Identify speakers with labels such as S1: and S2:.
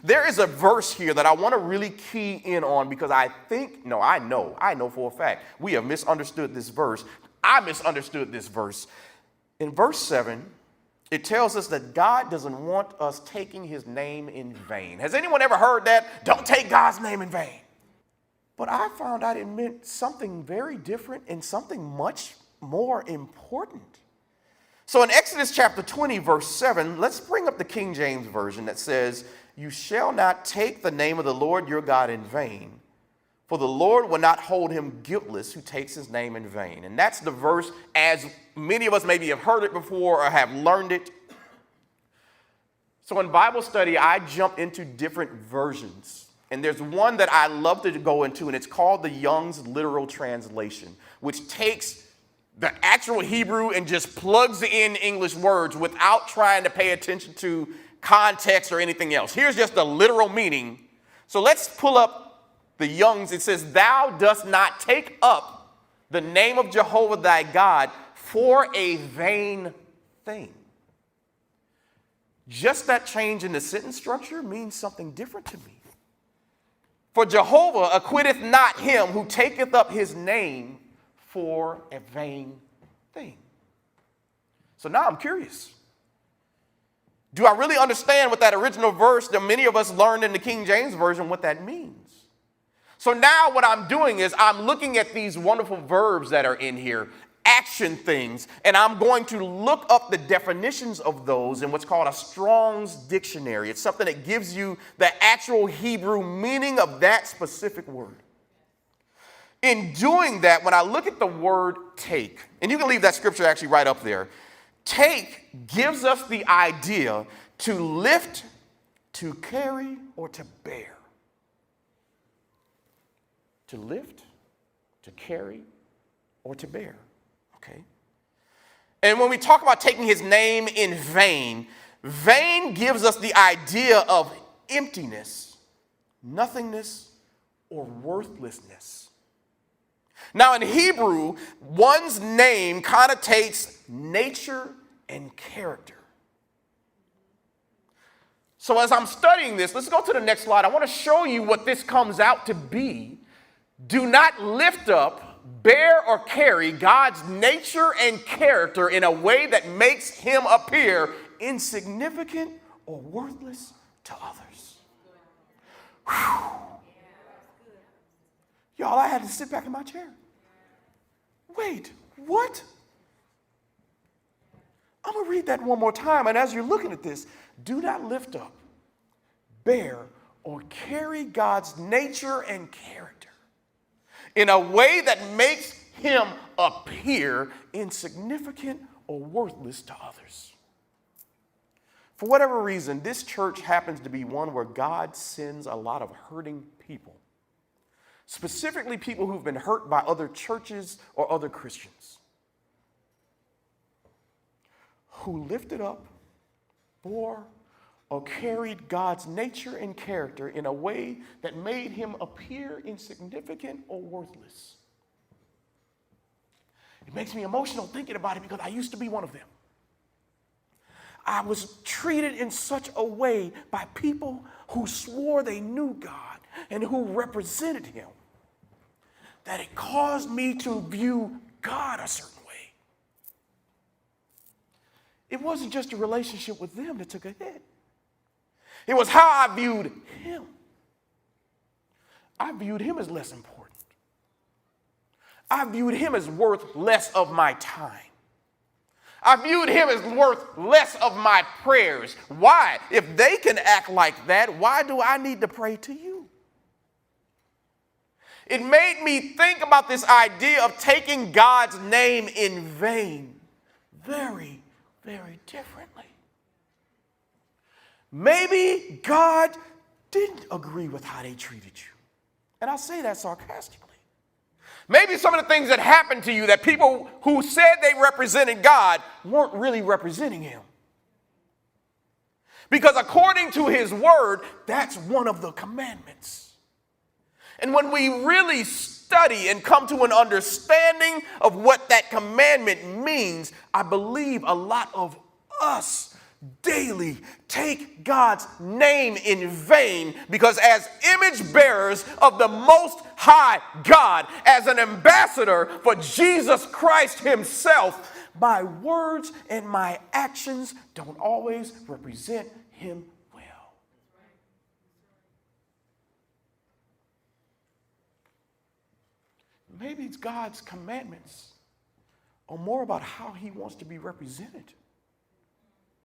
S1: There is a verse here that I want to really key in on because I know for a fact we have misunderstood this verse. I misunderstood this verse. In verse 7, it tells us that God doesn't want us taking his name in vain. Has anyone ever heard that? Don't take God's name in vain. But I found out it meant something very different and something much more important. So in Exodus chapter 20, verse 7, let's bring up the King James Version that says, "You shall not take the name of the Lord your God in vain, for the Lord will not hold him guiltless who takes his name in vain." And that's the verse, as many of us maybe have heard it before or have learned it. So in Bible study, I jump into different versions. And there's one that I love to go into, and it's called the Young's Literal Translation, which takes the actual Hebrew and just plugs in English words without trying to pay attention to context or anything else. Here's just the literal meaning. So let's pull up the Young's. It says, "Thou dost not take up the name of Jehovah thy God for a vain thing." Just that change in the sentence structure means something different to me. "For Jehovah acquitteth not him who taketh up his name for a vain thing." So now I'm curious. Do I really understand what that original verse that many of us learned in the King James Version, what that means? So now what I'm doing is I'm looking at these wonderful verbs that are in here, action things, and I'm going to look up the definitions of those in what's called a Strong's Dictionary. It's something that gives you the actual Hebrew meaning of that specific word. In doing that, when I look at the word take, and you can leave that scripture actually right up there, take gives us the idea to lift, to carry, or to bear. To lift, to carry, or to bear. Okay? And when we talk about taking his name in vain, vain gives us the idea of emptiness, nothingness, or worthlessness. Now in Hebrew, one's name connotates nature and character. So as I'm studying this, let's go to the next slide. I want to show you what this comes out to be. Do not lift up, bear, or carry God's nature and character in a way that makes him appear insignificant or worthless to others. Whew. Y'all, I had to sit back in my chair. Wait, what? I'm going to read that one more time. And as you're looking at this, do not lift up, bear, or carry God's nature and character in a way that makes him appear insignificant or worthless to others. For whatever reason, this church happens to be one where God sends a lot of hurting people. Specifically people who've been hurt by other churches or other Christians, who lifted up, bore, or carried God's nature and character in a way that made him appear insignificant or worthless. It makes me emotional thinking about it because I used to be one of them. I was treated in such a way by people who swore they knew God and who represented him that it caused me to view God a certain way. It wasn't just a relationship with them that took a hit. It was how I viewed him. I viewed him as less important. I viewed him as worth less of my time. I viewed him as worth less of my prayers. Why? If they can act like that, why do I need to pray to you? It made me think about this idea of taking God's name in vain very, very differently. Maybe God didn't agree with how they treated you. And I say that sarcastically. Maybe some of the things that happened to you that people who said they represented God weren't really representing him. Because according to his word, that's one of the commandments. And when we really study and come to an understanding of what that commandment means, I believe a lot of us daily take God's name in vain, because as image bearers of the Most High God, as an ambassador for Jesus Christ himself, my words and my actions don't always represent him well. Maybe it's God's commandments are more about how he wants to be represented